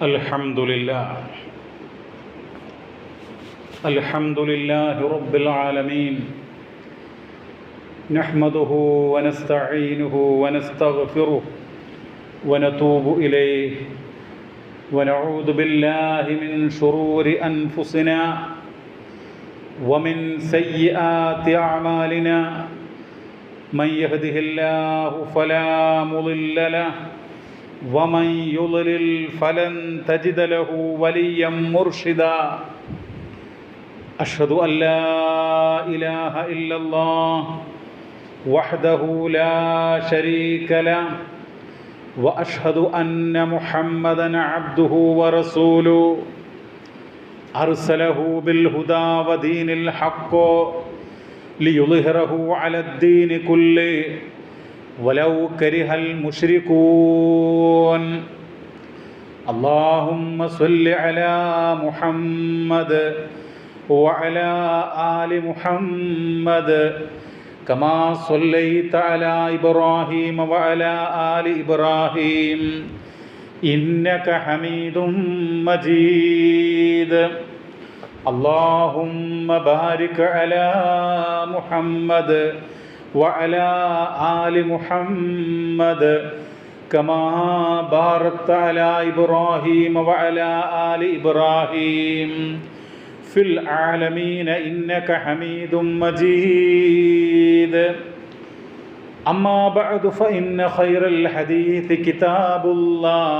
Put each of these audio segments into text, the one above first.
الحمد لله رب العالمين نحمده ونستعينه ونستغفره ونتوب إليه ونعوذ بالله من شرور أنفسنا ومن سيئات أعمالنا من يهده الله فلا مضل له ومن يضلل فلن تجد له وليا مرشدا أشهد أن لا إله إلا الله وحده لا شريك له وأشهد أن محمدا عبده ورسوله أرسله بالهدى ودين الحق ليظهره على الدين كله ولو كره المشركون اللهم صل على محمد وعلى آل محمد كما صليت على إبراهيم وعلى آل إبراهيم إنك حميد مجيد اللهم بارك على محمد وعلى آل محمد كما باركت على إبراهيم وعلى آل إبراهيم في العالمين إنك حميد مجيد أما بعد فإن خير الحديث كتاب الله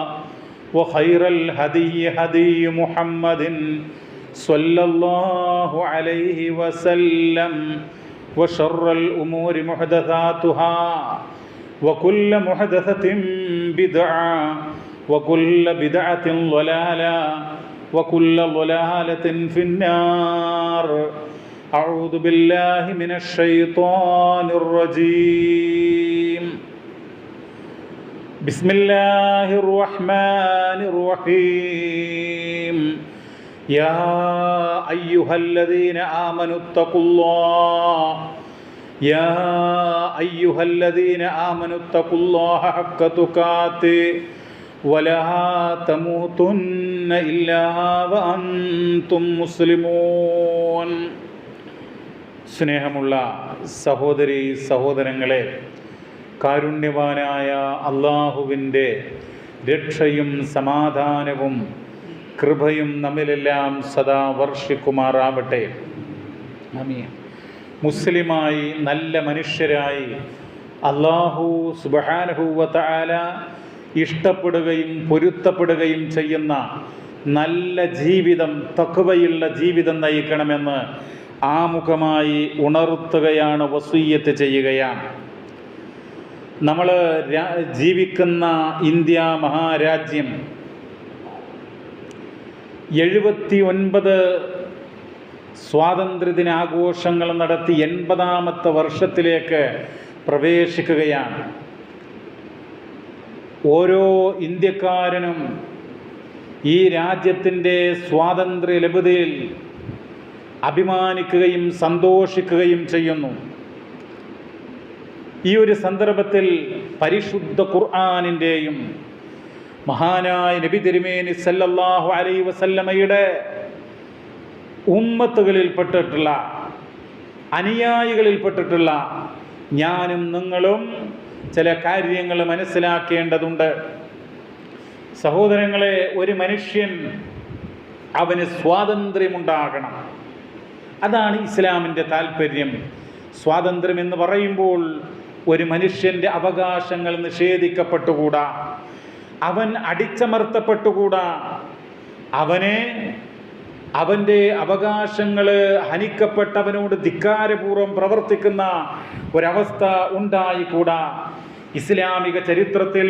وخير الهدي هدي محمد صلى الله عليه وسلم وشر الأمور محدثاتها وكل محدثة بدعة وكل بدعة ضلالة وكل ضلالة في النار أعوذ بالله من الشيطان الرجيم بسم الله الرحمن الرحيم يا أيها الذين آمنوا اتقوا الله يا أيها الذين آمنوا اتقوا الله حق تقاته ولا تموتن إلا وأنتم مسلمون സ്നേഹമുള്ള സഹോദരി സഹോദരങ്ങളെ, കാരുണ്യവാനായ അള്ളാഹുവിൻ്റെ രക്ഷയും സമാധാനവും കൃപയും നമ്മിലെല്ലാം സദാ വർഷിക്കുമാറാവട്ടെ. ആമീൻ. മുസ്ലിമായി നല്ല മനുഷ്യരായി അല്ലാഹു സുബ്ഹാനഹു വ തആല ഇഷ്ടപ്പെടുകയും പൊരുത്തപ്പെടുകയും ചെയ്യുന്ന നല്ല ജീവിതം, തഖ്വയുള്ള ജീവിതം നയിക്കണമെന്ന് ആമുഖമായി ഉണർത്തുകയാണ്, വസിയ്യത്ത് ചെയ്യുകയാണ്. നമ്മൾ ജീവിക്കുന്ന ഇന്ത്യ മഹാരാജ്യം 79 സ്വാതന്ത്ര്യദിനാഘോഷങ്ങൾ നടത്തി 80ാമത്തെ വർഷത്തിലേക്ക് പ്രവേശിക്കുകയാണ്. ഓരോ ഇന്ത്യക്കാരനും ഈ രാജ്യത്തിൻ്റെ സ്വാതന്ത്ര്യ ലബ്ധിയിൽ അഭിമാനിക്കുകയും സന്തോഷിക്കുകയും ചെയ്യുന്നു. ഈ ഒരു സന്ദർഭത്തിൽ പരിശുദ്ധ ഖുർആനിൻ്റെയും മഹാനായ നബി തിരുമേനി സല്ലല്ലാഹു അലൈഹി വസല്ലമയുടെ ഉമ്മത്തുകളിൽപ്പെട്ടിട്ടുള്ള അനുയായികളിൽപ്പെട്ടിട്ടുള്ള ഞാനും നിങ്ങളും ചില കാര്യങ്ങൾ മനസ്സിലാക്കേണ്ടതുണ്ട്. സഹോദരങ്ങളെ, ഒരു മനുഷ്യൻ അവന് സ്വാതന്ത്ര്യമുണ്ടാകണം. അതാണ് ഇസ്ലാമിൻ്റെ താല്പര്യം. സ്വാതന്ത്ര്യം എന്ന് പറയുമ്പോൾ ഒരു മനുഷ്യൻ്റെ അവകാശങ്ങൾ നിഷേധിക്കപ്പെട്ടുകൂടാ, അവൻ അടിച്ചമർത്തപ്പെട്ടുകൂടാ, അവൻ്റെ അവകാശങ്ങൾ ഹനിക്കപ്പെട്ടവനോട് ധിക്കാരപൂർവ്വം പ്രവർത്തിക്കുന്ന ഒരവസ്ഥ ഉണ്ടായിക്കൂടാ. ഇസ്ലാമിക ചരിത്രത്തിൽ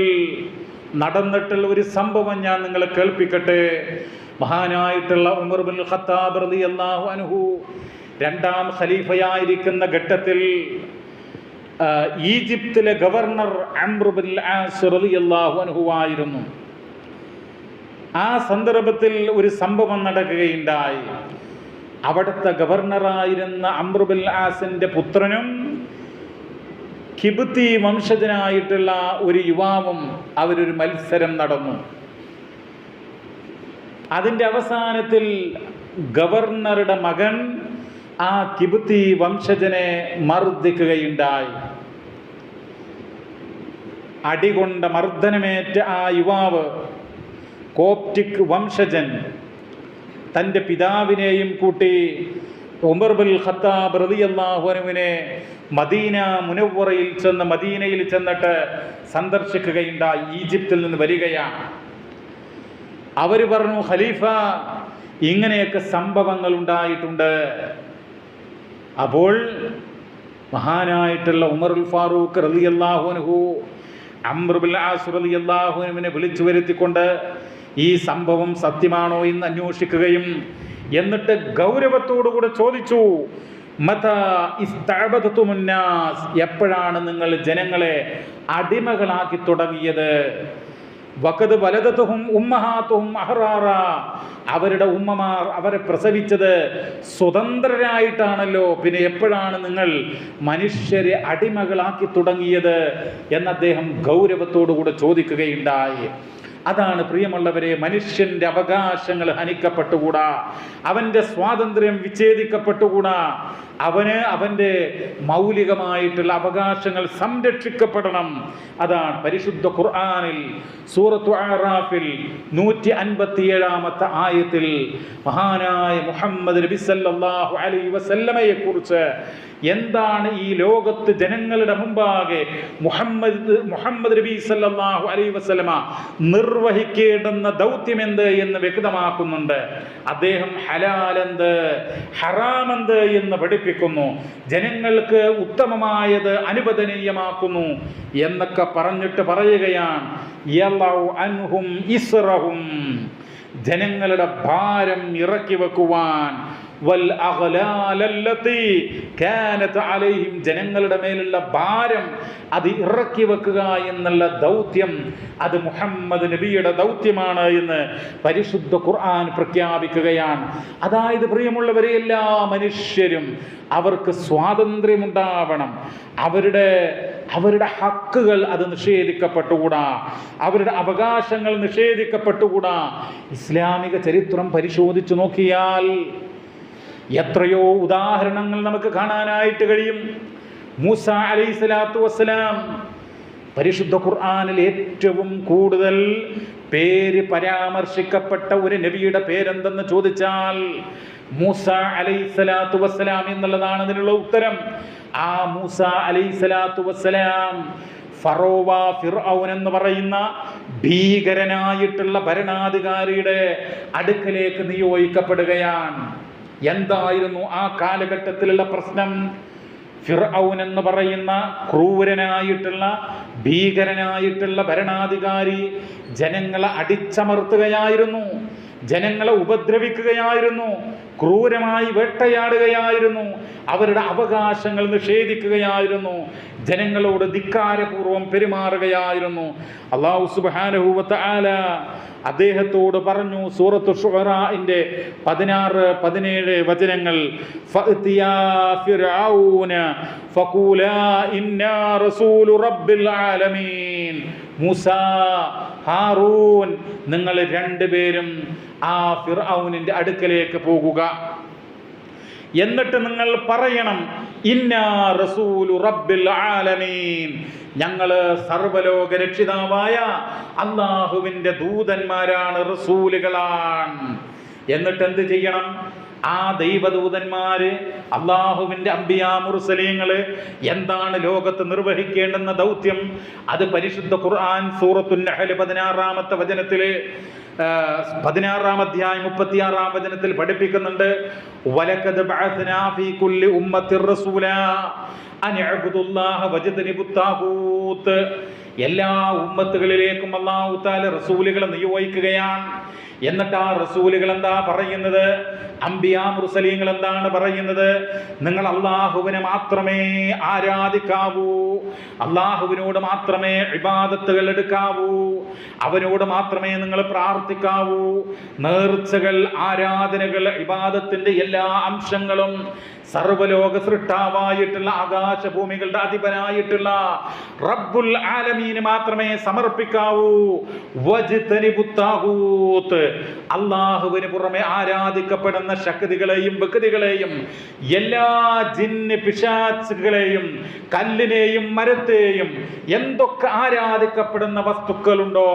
നടന്നിട്ടുള്ള ഒരു സംഭവം ഞാൻ നിങ്ങളെ കേൾപ്പിക്കട്ടെ. മഹാനായിട്ടുള്ള ഉമർ ബിൻ ഖത്താബ് റളിയല്ലാഹു അൻഹു 2ാം ഖലീഫയായിരിക്കുന്ന ഘട്ടത്തിൽ ഈജിപ്തിലെ ഗവർണർ അംർ ബിൻ ആസ് റളിയല്ലാഹു അൻഹു ആയിരുന്നു. ആ സന്ദർഭത്തിൽ ഒരു സംഭവം നടക്കുകയുണ്ടായി. അവിടുത്തെ ഗവർണറായിരുന്ന അംർ ബിൻ ആസിൻ്റെ പുത്രനും കിബ്തി വംശജനായിട്ടുള്ള ഒരു യുവാവും അവരൊരു മത്സരം നടന്നു. അതിൻ്റെ അവസാനത്തിൽ ഗവർണറുടെ മകൻ ആ കിബുത്തി വംശജനെ മർദ്ദിക്കുകയുണ്ടായി. അടികൊണ്ട മർദ്ദനമേറ്റ ആ യുവാവ്, കോപ്റ്റിക് വംശജൻ, തൻ്റെ പിതാവിനെയും കൂട്ടി ഉമർ ബിൻ ഖത്താബ് റളിയല്ലാഹു അൻഹുവിനെ മദീനയിൽ ചെന്നിട്ട് സന്ദർശിക്കുകയുണ്ടായി. ഈജിപ്തിൽ നിന്ന് വരികയാണ്. അവർ പറഞ്ഞു, ഖലീഫ, ഇങ്ങനെയൊക്കെ സംഭവങ്ങൾ ഉണ്ടായിട്ടുണ്ട്. അപ്പോൾ മഹാനായിട്ടുള്ള ഉമറുൽ ഫാറൂഖ് റളിയല്ലാഹു അൻഹു അംർ ബിൻ ആസ് റളിയല്ലാഹു അൻഹുവിനെ വിളിച്ചു വരുത്തിക്കൊണ്ട് ഈ സംഭവം സത്യമാണോ എന്ന് അന്വേഷിക്കുകയും എന്നിട്ട് ഗൗരവത്തോടുകൂടെ ചോദിച്ചു, മതാ ഇസ്തഅബദതുമുന്നാസ്, എപ്പോഴാണ് നിങ്ങൾ ജനങ്ങളെ അടിമകളാക്കി തുടങ്ങിയത്? വഖദ് വലദതുഹും ഉമ്മഹാതുഹും അഹ്റാറ, അവരുടെ ഉമ്മമാർ അവരെ പ്രസവിച്ചത് സ്വതന്ത്രരായിട്ടാണല്ലോ, പിന്നെ എപ്പോഴാണ് നിങ്ങൾ മനുഷ്യരെ അടിമകളാക്കി തുടങ്ങിയത് എന്ന് അദ്ദേഹം ഗൗരവത്തോടുകൂടെ ചോദിക്കുകയുണ്ടായി. അതാണ് പ്രിയമുള്ളവരെ, മനുഷ്യന്റെ അവകാശങ്ങൾ ഹനിക്കപ്പെട്ടുകൂടാ, അവൻ്റെ സ്വാതന്ത്ര്യം വിച്ഛേദിക്കപ്പെട്ടുകൂടാ, അവൻ്റെ മൗലികമായിട്ടുള്ള അവകാശങ്ങൾ സംരക്ഷിക്കപ്പെടണം. അതാണ് പരിശുദ്ധ ഖുർആനിൽ സൂറത്തു അറാഫിൽ 157-ാമത്തെ ആയത്തിൽ മഹാനായ മുഹമ്മദ് നബി സല്ലല്ലാഹു അലൈഹി വസല്ലമയെ കുറിച്ച് എന്താണ് ഈ ലോകത്ത് ജനങ്ങളുടെ മുമ്പാകെ മുഹമ്മദ് നബി സല്ലല്ലാഹു അലൈഹി വസല്ലമ നിർവഹിക്കേണ്ടുന്ന ദൗത്യമെന്ത് എന്ന് വ്യക്തമാക്കുന്നുണ്ട്. അദ്ദേഹം ഹലാലെന്ത് ഹറാമെന്ത് എന്ന് പഠിപ്പിക്കുന്നു, ജനങ്ങൾക്ക് ഉത്തമമായത് അനുവദനീയമാക്കുന്നു എന്നൊക്കെ പറഞ്ഞിട്ട് പറയുകയാണ്, യളഉ അൻഹും ഇസ്റഹും, ജനങ്ങളുടെ ഭാരം ഇറക്കി വെക്കുവാൻ, വൽ അഗ്ലാലല്ലതി കാനത് അലൈഹിം, ജനങ്ങളുടെ മേലുള്ള ഭാരം അത് ഇറക്കി വെക്കുക എന്നുള്ള ദൗത്യം അത് മുഹമ്മദ് നബിയുടെ ദൗത്യമാണ് എന്ന് പരിശുദ്ധ ഖുർആൻ പ്രഖ്യാപിക്കുകയാണ്. അതായത് പ്രിയമുള്ളവരെ, എല്ലാ മനുഷ്യരും അവർക്ക് സ്വാതന്ത്ര്യമുണ്ടാവണം, അവരുടെ ഹക്കുകൾ അത് നിഷേധിക്കപ്പെട്ടുകൂടാ, അവരുടെ അവകാശങ്ങൾ നിഷേധിക്കപ്പെട്ടുകൂടാ. ഇസ്ലാമിക ചരിത്രം പരിശോധിച്ചു നോക്കിയാൽ എത്രയോ ഉദാഹരണങ്ങൾ നമുക്ക് കാണാനായിട്ട് കഴിയും. മൂസ അലൈഹിസ്സലാത്തു വസ്സലാം, പരിശുദ്ധ ഖുർആനിൽ ഏറ്റവും കൂടുതൽ പേര് പരാമർശിക്കപ്പെട്ട ഒരു നബിയുടെ പേരെന്തെന്ന് ചോദിച്ചാൽ മൂസ അലൈഹിസ്സലാത്തു വസ്സലാം എന്നുള്ളതാണ് അതിനുള്ള ഉത്തരം. ആ മൂസ അലൈഹിസ്സലാത്തു വസ്സലാം ഫിർഔൻ എന്ന് പറയുന്ന ഭീകരനായിട്ടുള്ള ഭരണാധികാരിയുടെ അടുക്കലേക്ക് നിയോഗിക്കപ്പെടുകയാണ്. എന്തായിരുന്നു ആ കാലഘട്ടത്തിലുള്ള പ്രശ്നം? ഫിർഔൻ എന്ന് പറയുന്ന ക്രൂരനായിട്ടുള്ള ഭീകരനായിട്ടുള്ള ഭരണാധികാരി ജനങ്ങളെ അടിച്ചമർത്തുകയായിരുന്നു, ജനങ്ങളെ ഉപദ്രവിക്കുകയായിരുന്നു, ക്രൂരമായി വേട്ടയാടുകയായിരുന്നു, അവരുടെ അവകാശങ്ങൾ നിഷേധിക്കുകയായിരുന്നു, ജനങ്ങളോട് ധിക്കാരപൂർവം പെരുമാറുകയായിരുന്നു. അല്ലാഹു സുബ്ഹാനഹു വ തആല അദ്ദേഹത്തോട് പറഞ്ഞു, സൂറത്തു ശുഅറാഇന്റെ 16-17 വചനങ്ങൾ, ഫഅതിയാ ഫിർഔന ഫഖൂലാ ഇന്നാ റസൂലു റബ്ബിൽ ആലമീൻ, മൂസ, ഹാറൂൻ, നിങ്ങൾ രണ്ടുപേരും ആ ഫിർഔനിന്റെ അടുക്കലേക്ക് പോകുക, എന്നിട്ട് നിങ്ങൾ പറയണം, ഇന്നാ റസൂലു റബ്ബിൽ ആലമീൻ, ഞങ്ങള് സർവലോക രക്ഷിതാവായ അല്ലാഹുവിന്റെ ദൂതന്മാരാണ്, റസൂലുകളാണ്. എന്നിട്ട് എന്ത് ചെയ്യണം? ആ ദൈവദൂതന്മാര്, അള്ളാഹുവിന്റെ അംബിയാ മുർസലീങ്ങള് എന്താണ് ലോകത്ത് നിർവഹിക്കേണ്ടുന്ന ദൗത്യം, അത് പരിശുദ്ധ ഖുർആൻ സൂറത്തുൻ നഹ്ൽ 16-ാമത്തെ വചനത്തില് 16-ാം അധ്യായം 36-ാം വചനത്തിൽ പഠിപ്പിക്കുന്നുണ്ട്. വലഖദ് ബഅസ്നാ ഫീ കുല്ലി ഉമ്മത്തിർ റസൂലാ അൻ ഇഅ്ബുദുല്ലാഹ വജ്തനിബുത് താഗൂത്ത്. എല്ലാ ഉമ്മത്തുകളിലേക്കും അല്ലാഹു തആല റസൂലുകളെ നിയോഗിക്കുകയാണ്. എന്നിട്ട് ആ റസൂലുകൾ എന്താ പറയുന്നത്? അംബിയാ മുർസലീങ്ങൾ എന്താണ് പറയുന്നത്? നിങ്ങൾ അള്ളാഹുവിനെ മാത്രമേ ആരാധിക്കാവൂ, അള്ളാഹുവിനോട് മാത്രമേ ഇബാദത്തുകൾ എടുക്കാവൂ, അവനോട് മാത്രമേ നിങ്ങൾ പ്രാർത്ഥിക്കാവൂ. നേർച്ചകൾ, ആരാധനകൾ, ഇബാദത്തിന്റെ എല്ലാ അംശങ്ങളും സർവലോക സൃഷ്ടാവായിട്ടുള്ള ആകാശഭൂമികളുടെ അധിപനായിട്ടുള്ള റബ്ബുൽ ആലമീൻ ആലമീന് മാത്രമേ സമർപ്പിക്കാവൂ. വജ്തനിബുത്താഗൂത്ത്, അള്ളാഹുവിന് പുറമെ ആരാധിക്കപ്പെടുന്ന ശക്തികളെയും വ്യക്തികളെയും എല്ലാ ജിന്ന് പിശാചുകളെയും കല്ലിനെയും മരത്തെയും എന്തൊക്കെ ആരാധിക്കപ്പെടുന്ന വസ്തുക്കളുണ്ടോ,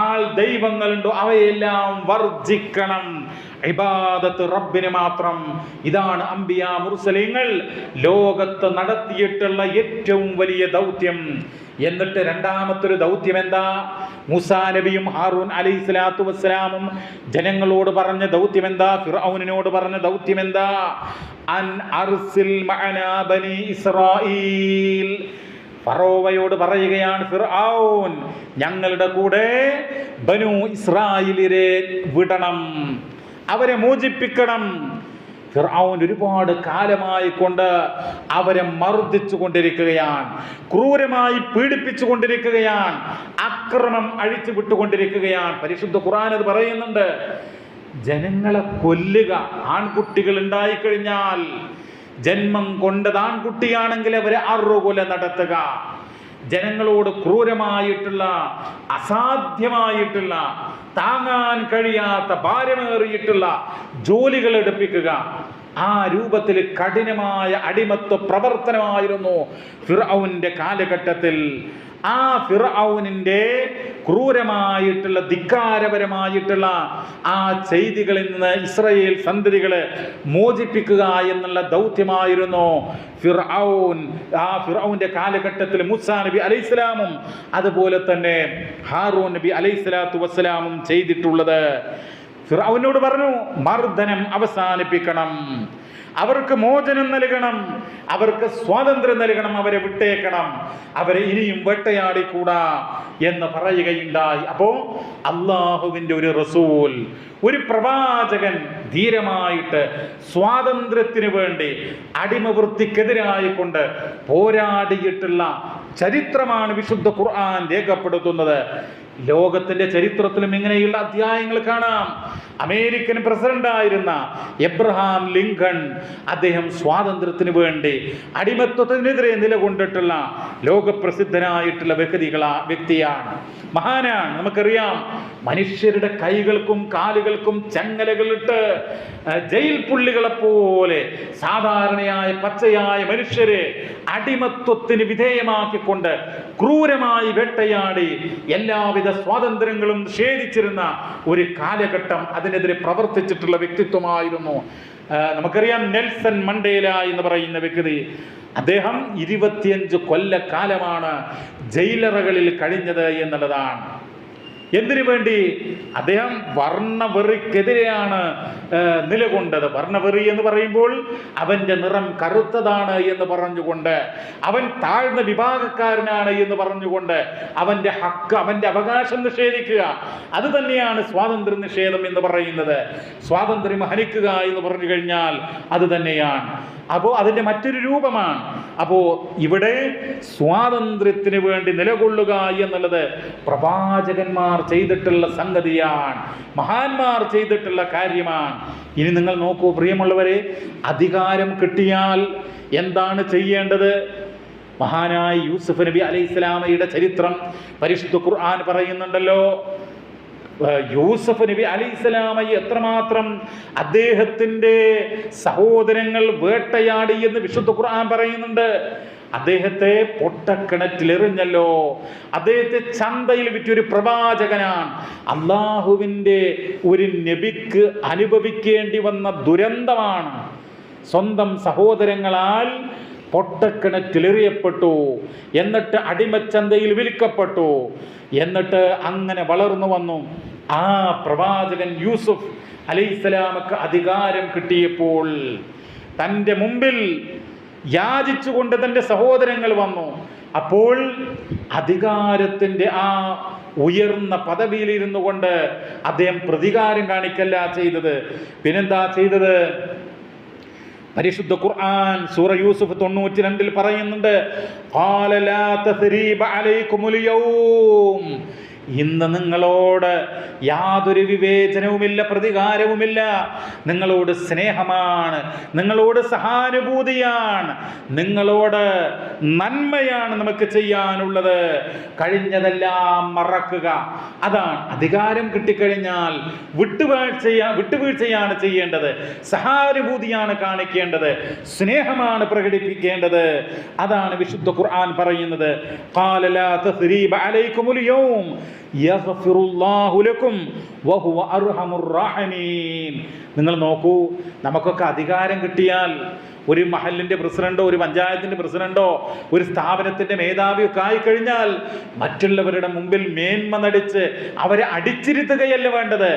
ആൾ ദൈവങ്ങളുണ്ടോ, അവയെല്ലാം വർജിക്കണം. ഇബാദത്ത് റബ്ബിന് മാത്രം. ഇതാണ് അംബിയാ മുർസലീങ്ങൾ ലോകത്ത് നടത്തിയിട്ടുള്ള ഏറ്റവും വലിയ ദൗത്യം. എന്നിട്ട് രണ്ടാമത്തൊരു ദൗത്യം എന്താ? മൂസാ നബിയും ഹാറൂൻ അലൈഹിസ്സലാത്തു വസ്സലാമും ജനങ്ങളോട് പറഞ്ഞ ദൗത്യം എന്താ? ഫിർഔനിനോട് പറഞ്ഞ ദൗത്യം എന്താ? അൻ അർസിൽ മഅനാ ബനി ഇസ്രായീൽ. ഫറോവയോട് പറയുകയാണ് ഫിർഔൻ, ഞങ്ങളുടെ കൂടെ ബനു ഇസ്രായേലിനെ വിടണം, അവരെ മോചിപ്പിക്കണം. ഫിർഔൻ ഒരുപാട് കാലമായി കൊണ്ട് അവരെ മർദ്ദിച്ചു കൊണ്ടിരിക്കുകയാണ്, ക്രൂരമായി പീഡിപ്പിച്ചു കൊണ്ടിരിക്കുകയാണ്, അക്രമം അഴിച്ചു വിട്ടുകൊണ്ടിരിക്കുകയാണ്. പരിശുദ്ധ ഖുർആൻ അത് പറയുന്നുണ്ട്. ജനങ്ങളെ കൊല്ലുക, ആൺകുട്ടികൾ ഉണ്ടായിക്കഴിഞ്ഞാൽ ജന്മം കൊണ്ടത് ആൺകുട്ടിയാണെങ്കിൽ അവരെ അറുകൊല നടത്തുക, ജനങ്ങളോട് ക്രൂരമായിട്ടുള്ള അസാധ്യമായിട്ടുള്ള താങ്ങാൻ കഴിയാത്ത ഭാരമേറിയിട്ടുള്ള ജോലികൾ എടുപ്പിക്കുക. ആ രൂപത്തിൽ കഠിനമായ അടിമത്വ പ്രവർത്തനമായിരുന്നു ഫിർഔന്റെ കാലഘട്ടത്തിൽ. ആ ഫിർഔനിന്റെ ക്രൂരമായിട്ടുള്ള ധിക്കാരപരമായിട്ടുള്ള ആ ചെയ്തികളിൽ നിന്ന് ഇസ്രായേൽ സന്തതികളെ മോചിപ്പിക്കുക എന്നുള്ള ദൗത്യമായിരുന്നു ഫിർഔൻ. ആ ഫിർഔന്റെ കാലഘട്ടത്തിൽ മൂസാ നബി അലൈഹിസ്സലാമും അതുപോലെ തന്നെ ഹാറൂൻ നബി അലൈഹിസ്സലാത്തു വസ്സലാമും ചെയ്തിട്ടുള്ളത്. ഫിർഔനോട് പറഞ്ഞു, മർദ്ദനം അവസാനിപ്പിക്കണം, അവർക്ക് മോചനം നൽകണം, അവർക്ക് സ്വാതന്ത്ര്യം നൽകണം, അവരെ വിട്ടേക്കണം, അവരെ ഇനിയും വേട്ടയാടിക്കൂടാ എന്ന് പറയുകയുണ്ടായി. അപ്പോ അള്ളാഹുവിൻ്റെ ഒരു റസൂൽ, ഒരു പ്രവാചകൻ ധീരമായിട്ട് സ്വാതന്ത്ര്യത്തിന് വേണ്ടി അടിമവൃത്തിക്കെതിരായിക്കൊണ്ട് പോരാടിയിട്ടുള്ള ചരിത്രമാണ് വിശുദ്ധ ഖുർആൻ രേഖപ്പെടുത്തുന്നത്. ലോകത്തിന്റെ ചരിത്രത്തിലും ഇങ്ങനെയുള്ള അധ്യായങ്ങൾ കാണാം. അമേരിക്കൻ പ്രസിഡന്റായിരുന്ന എബ്രഹാം ലിങ്കൺ, അദ്ദേഹം സ്വാതന്ത്ര്യത്തിന് വേണ്ടി അടിമത്വത്തിനെതിരെ നിലകൊണ്ടിട്ടുള്ള ലോകപ്രസിദ്ധനായിട്ടുള്ള വ്യക്തിയാണ്, മഹാനാണ്. നമുക്കറിയാം, മനുഷ്യരുടെ കൈകൾക്കും കാലുകൾക്കും ചങ്ങലകളിട്ട് ജയിൽ പുള്ളികളെ പോലെ സാധാരണയായ പച്ചയായ മനുഷ്യരെ അടിമത്വത്തിന് വിധേയമാക്കിക്കൊണ്ട് ക്രൂരമായി വേട്ടയാടി എല്ലാവിധ സ്വാതന്ത്ര്യങ്ങളും നിഷേധിച്ചിരുന്ന ഒരു കാലഘട്ടം, അതിനെതിരെ പ്രവർത്തിച്ചിട്ടുള്ള വ്യക്തിത്വമായിരുന്നു. നമുക്കറിയാം, നെൽസൺ മണ്ടേല എന്ന് പറയുന്ന വ്യക്തി, അദ്ദേഹം 25 കൊല്ലക്കാലമാണ് ജയിലറകളിൽ കഴിഞ്ഞത് എന്നുള്ളതാണ്. എന്തിനു വേണ്ടി? അദ്ദേഹം വർണ്ണവെറിക്കെതിരെയാണ് നിലകൊണ്ടത്. വർണ്ണവെറി എന്ന് പറയുമ്പോൾ അവൻ്റെ നിറം കറുത്തതാണ് എന്ന് പറഞ്ഞുകൊണ്ട്, അവൻ താഴ്ന്ന വിഭാഗക്കാരനാണ് എന്ന് പറഞ്ഞുകൊണ്ട് അവൻ്റെ ഹക്ക്, അവൻ്റെ അവകാശം നിഷേധിക്കുക, അത് തന്നെയാണ് സ്വാതന്ത്ര്യ നിഷേധം എന്ന് പറയുന്നത്. സ്വാതന്ത്ര്യം ഹനിക്കുക എന്ന് പറഞ്ഞു കഴിഞ്ഞാൽ അത് തന്നെയാണ്. അപ്പോൾ അതിൻ്റെ മറ്റൊരു രൂപമാണ്. അപ്പോൾ ഇവിടെ സ്വാതന്ത്ര്യത്തിന് വേണ്ടി നിലകൊള്ളുക എന്നുള്ളത് പ്രവാചകന്മാർ ചെയ്തിട്ടുള്ള സംഗതിയാണ്, മഹാന്മാർ ചെയ്തിട്ടുള്ള കാര്യമാണ്. ഇനി നിങ്ങൾ നോക്കൂ പ്രിയമുള്ളവരെ, അധികാരം കിട്ടിയാൽ എന്താണ് ചെയ്യേണ്ടത്? മഹാനായ യൂസുഫ് നബി അലൈഹിസ്സലാമയുടെ ചരിത്രം പരിശുദ്ധ ഖുർആൻ പറയുന്നുണ്ടല്ലോ. യൂസുഫ് നബി അലൈഹിസ്സലാമയെ എത്രമാത്രം അദ്ദേഹത്തിൻ്റെ സഹോദരങ്ങൾ വേട്ടയാടി എന്ന് വിശുദ്ധ ഖുർആൻ പറയുന്നുണ്ട്. അദ്ദേഹത്തെ പൊട്ടക്കിണറ്റിലെറിഞ്ഞല്ലോ, അദ്ദേഹത്തെ ചന്തയിൽ വിറ്റൊരു പ്രവാചകനാണ്. അള്ളാഹുവിൻ്റെ ഒരു നബിക്ക് അനുഭവിക്കേണ്ടി വന്ന ദുരന്തമാണ്. സ്വന്തം സഹോദരങ്ങളാൽ പൊട്ടക്കിണറ്റിലെറിയപ്പെട്ടു, എന്നിട്ട് അടിമച്ചന്തയിൽ വിൽക്കപ്പെട്ടു, എന്നിട്ട് അങ്ങനെ വളർന്നു വന്നു. ആ പ്രവാചകൻ യൂസുഫ് അലൈഹിസ്സലാമക്ക് അധികാരം കിട്ടിയപ്പോൾ തൻ്റെ മുമ്പിൽ യാചിച്ചുകൊണ്ട് തൻ്റെ സഹോദരങ്ങൾ വന്നു. അപ്പോൾ അധികാരത്തിൻ്റെ ആ ഉയർന്ന പദവിയിലിരുന്നു കൊണ്ട് അദ്ദേഹം പ്രതികാരം കാണിക്കല്ല ചെയ്തത്. പിന്നെന്താ ചെയ്തത്? പരിശുദ്ധ ഖുർആൻ സൂറ യൂസുഫ് 92 പറയുന്നുണ്ട്, ഇന്ന് നിങ്ങളോട് യാതൊരു വിവേചനവുമില്ല, പ്രതികാരവുമില്ല. നിങ്ങളോട് സ്നേഹമാണ്, നിങ്ങളോട് സഹാനുഭൂതിയാണ്, നിങ്ങളോട് നന്മയാണ് നമുക്ക് ചെയ്യാനുള്ളത്. കഴിഞ്ഞതെല്ലാം മറക്കുക. അതാണ് അധികാരം കിട്ടിക്കഴിഞ്ഞാൽ വിട്ടുവീഴ്ചയാണ് ചെയ്യേണ്ടത്, സഹാനുഭൂതിയാണ് കാണിക്കേണ്ടത്, സ്നേഹമാണ് പ്രകടിപ്പിക്കേണ്ടത്. അതാണ് വിശുദ്ധ ഖുർആൻ പറയുന്നത്. ഖാല ലാ തസ്രീബ അലൈക്കുമുൽ യൗം യഗ്ഫിറുല്ലാഹു ലക്കും വഹുവ അർഹമുർ റഹീം. നിങ്ങൾ നോക്കൂ, നമുക്കൊക്കെ അധികാരം കിട്ടിയാൽ ഒരു മഹലിന്റെ പ്രസിഡന്റോ ഒരു പഞ്ചായത്തിന്റെ പ്രസിഡന്റോ ഒരു സ്ഥാപനത്തിന്റെ മേധാവിയോ ഒക്കെ ആയിക്കഴിഞ്ഞാൽ മറ്റുള്ളവരുടെ മുമ്പിൽ മേന്മ നടിച്ച് അവരെ അടിച്ചിരുത്തുകയല്ല വേണ്ടത്.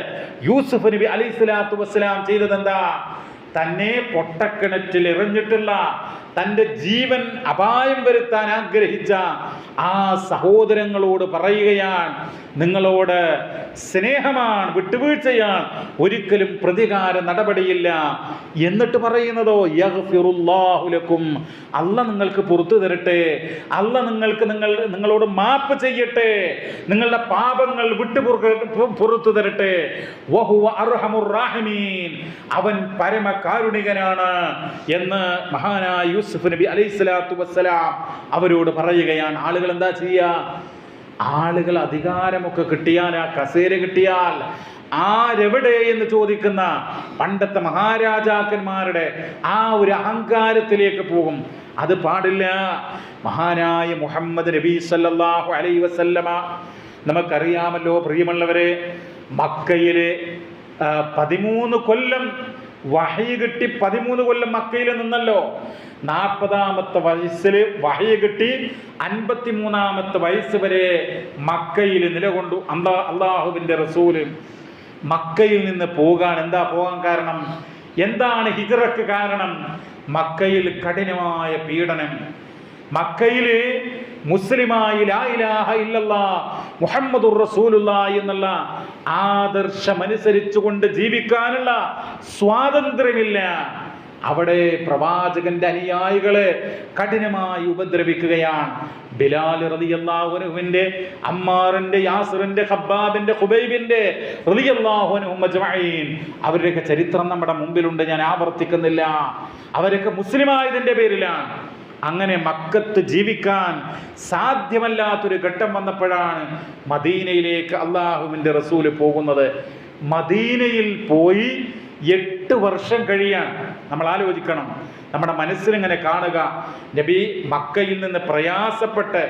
യൂസുഫ് നബി അലൈഹിസ്സലാത്തു വസ്സലാം ചെയ്തതെന്താ? തന്നെ പൊട്ടക്കിണറ്റിൽ എറിഞ്ഞിട്ടുള്ള, തൻ്റെ ജീവൻ അപായം വരുത്താൻ ആഗ്രഹിച്ച ആ സഹോദരങ്ങളോട് പറയുകയാണ്, നിങ്ങളോട് സ്നേഹമാണ്, വിട്ടുവീഴ്ചയാണ്, ഒരിക്കലും പ്രതികാര നടപടിയില്ല. എന്നിട്ട് പറയുന്നതോ യഗ്ഫിറുല്ലാഹു ലക്കും, അല്ല നിങ്ങൾക്ക് പുറത്തു തരട്ടെ, അല്ല നിങ്ങളോട് മാപ്പ് ചെയ്യട്ടെ, നിങ്ങളുടെ പാപങ്ങൾ പുറത്തു തരട്ടെ. വഹുവ അർഹമുർ റഹീമീൻ, അവൻ പരമകാരുണികനാണ് എന്ന് മഹാനായ യൂസുഫ് നബി അലൈഹിസ്സലാത്തു വസ്സലാം അവരോട് പറയുകയാണ്. ആളുകൾ എന്താ ചെയ്യുക? ആളുകൾ അധികാരമൊക്കെ കിട്ടിയാൽ, ആ കസേര കിട്ടിയാൽ ആരെവിടെ എന്ന് ചോദിക്കുന്ന പണ്ടത്തെ മഹാരാജാക്കന്മാരുടെ ആ ഒരു അഹങ്കാരത്തിലേക്ക് പോകും. അത് പാടില്ല. മഹാനായ മുഹമ്മദ് നബി സല്ലല്ലാഹു അലൈഹി വസല്ലമ നമുക്കറിയാമല്ലോ പ്രിയമുള്ളവരെ, മക്കയിലെ 13 കൊല്ലം വഹി കിട്ടി, 13 കൊല്ലം മക്കയിൽ നിന്നല്ലോ. 40-ാമത്തെ വയസ്സിൽ വഹി കിട്ടി, 53-ാമത്തെ വയസ്സ് വരെ മക്കയിൽ നിലകൊണ്ടു. അള്ളാഹുവിൻ്റെ റസൂല് മക്കയിൽ നിന്ന് പോകാൻ എന്താ പോകാൻ കാരണം? എന്താണ് ഹിജ്റക്ക് കാരണം? മക്കയിൽ കഠിനമായ പീഡനം. മക്കയിൽ മുസ്ലിമായി ലാ ഇലാഹ ഇല്ലല്ലാഹ് മുഹമ്മദുർ റസൂലുള്ളാഹി എന്നുള്ള ആദർശമനുസരിച്ചുകൊണ്ട് ജീവിക്കാനുള്ള സ്വാതന്ത്ര്യമില്ല. അവിടെ പ്രവാചകന്റെ അനുയായികളെ കഠിനമായി ഉപദ്രവിക്കുകയാണ്. ബിലാൽ റളിയല്ലാഹു അൻഹുവിന്റെ, അമ്മാറിന്റെ, യാസിറിന്റെ, ഖബ്ബാബിന്റെ, ഖുബൈബിന്റെ റളിയല്ലാഹു അൻഹും അജ്മഈൻ, അവരുടെയൊക്കെ ചരിത്രം നമ്മുടെ മുമ്പിലുണ്ട്, ഞാൻ ആവർത്തിക്കുന്നില്ല. അവരൊക്കെ മുസ്ലിമായതിന്റെ പേരിലാണ്. അങ്ങനെ മക്കത്ത് ജീവിക്കാൻ സാധ്യമല്ലാത്തൊരു ഘട്ടം വന്നപ്പോഴാണ് മദീനയിലേക്ക് അള്ളാഹുവിൻ്റെ റസൂല് പോകുന്നത്. മദീനയിൽ പോയി 8 വർഷം കഴിയാൻ നമ്മൾ ആലോചിക്കണം. നമ്മുടെ മനസ്സിലിങ്ങനെ കാണുക, നബി മക്കയിൽ നിന്ന് പ്രയാസപ്പെട്ട്,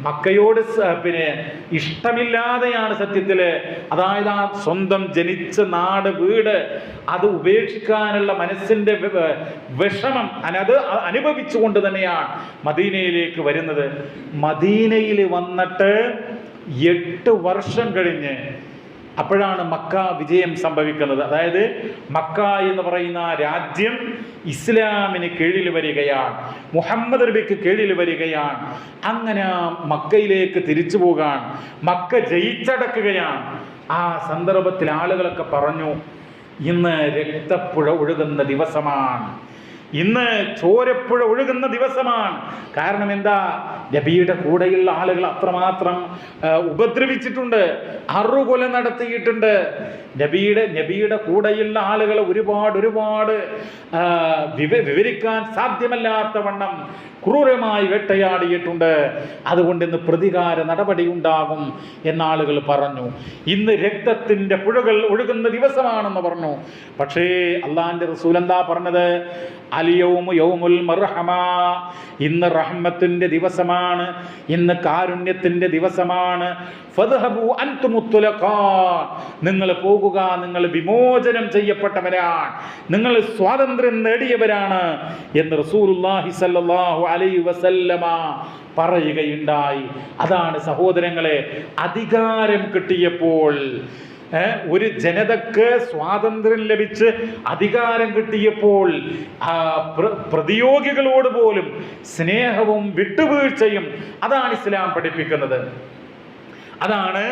മക്കയോട് ഇഷ്ടമില്ലാതെയാണ് സത്യത്തിൽ, അതായത് ആ സ്വന്തം ജനിച്ച നാട്, വീട്, അത് ഉപേക്ഷിക്കാനുള്ള മനസ്സിൻ്റെ വിഷമം അത് അനുഭവിച്ചുകൊണ്ട് തന്നെയാണ് മദീനയിലേക്ക് വരുന്നത്. മദീനയിൽ വന്നിട്ട് 8 വർഷം കഴിഞ്ഞ് അപ്പോഴാണ് മക്ക വിജയം സംഭവിക്കുന്നത്. അതായത് മക്ക എന്ന് പറയുന്ന രാജ്യം ഇസ്ലാമിന് കീഴിൽ വരികയാണ്, മുഹമ്മദ് നബിക്ക് കീഴിൽ വരികയാണ്. അങ്ങനെ മക്കയിലേക്ക് തിരിച്ചു പോകാൻ, മക്ക ജയിച്ചടക്കുകയാണ്. ആ സന്ദർഭത്തിൽ ആളുകളൊക്കെ പറഞ്ഞു, ഇന്ന് രക്തപ്പുഴ ഒഴുകുന്ന ദിവസമാണ്, ഇന്ന് ചോരപ്പുഴ ഒഴുകുന്ന ദിവസമാണ്. കാരണം എന്താ? നബിയുടെ കൂടെയുള്ള ആളുകൾ അത്രമാത്രം ഉപദ്രവിച്ചിട്ടുണ്ട്, അറുകൊല നടത്തിയിട്ടുണ്ട്. നബിയുടെ കൂടെയുള്ള ആളുകൾ ഒരുപാട് വിവരിക്കാൻ സാധ്യമല്ലാത്ത വണ്ണം ക്രൂരമായി വേട്ടയാടിയിട്ടുണ്ട്. അതുകൊണ്ട് ഇന്ന് പ്രതികാര നടപടി ഉണ്ടാകും എന്നാളുകൾ പറഞ്ഞു. ഇന്ന് രക്തത്തിൻ്റെ പുഴകൾ ഒഴുകുന്ന ദിവസമാണെന്ന് പറഞ്ഞു. പക്ഷേ അള്ളാഹിൻ്റെ റസൂൽ എന്താ പറഞ്ഞത്? അൽയൗമു യൗമുൽ മർഹമ, ഇന്ന് റഹ്മത്തിൻ്റെ ദിവസമാണ്, ഇന്ന് കാരുണ്യത്തിൻ്റെ ദിവസമാണ്. ഫദ്ഹബു അൻതുമുത് തുലഖാ, നിങ്ങൾ പോകുക, നിങ്ങൾ വിമോചനം ചെയ്യപ്പെട്ടവരാണ്, നിങ്ങൾ സ്വാതന്ത്ര്യം നേടിയവരാണ് എന്ന് റസൂലുള്ളാഹി സ്വല്ലല്ലാഹു അലൈഹി വസല്ലമ പറയുകയുണ്ടായി. അതാണ് സഹോദരങ്ങളെ, അധികാരം കിട്ടിയപ്പോൾ, ഒരു ജനതക്ക് സ്വാതന്ത്ര്യം ലഭിച്ച് അധികാരം കിട്ടിയപ്പോൾ പ്രതിയോഗികളോട് പോലും സ്നേഹവും വിട്ടുവീഴ്ചയും, അതാണ് ഇസ്ലാം പഠിപ്പിക്കുന്നത്. അതാണ്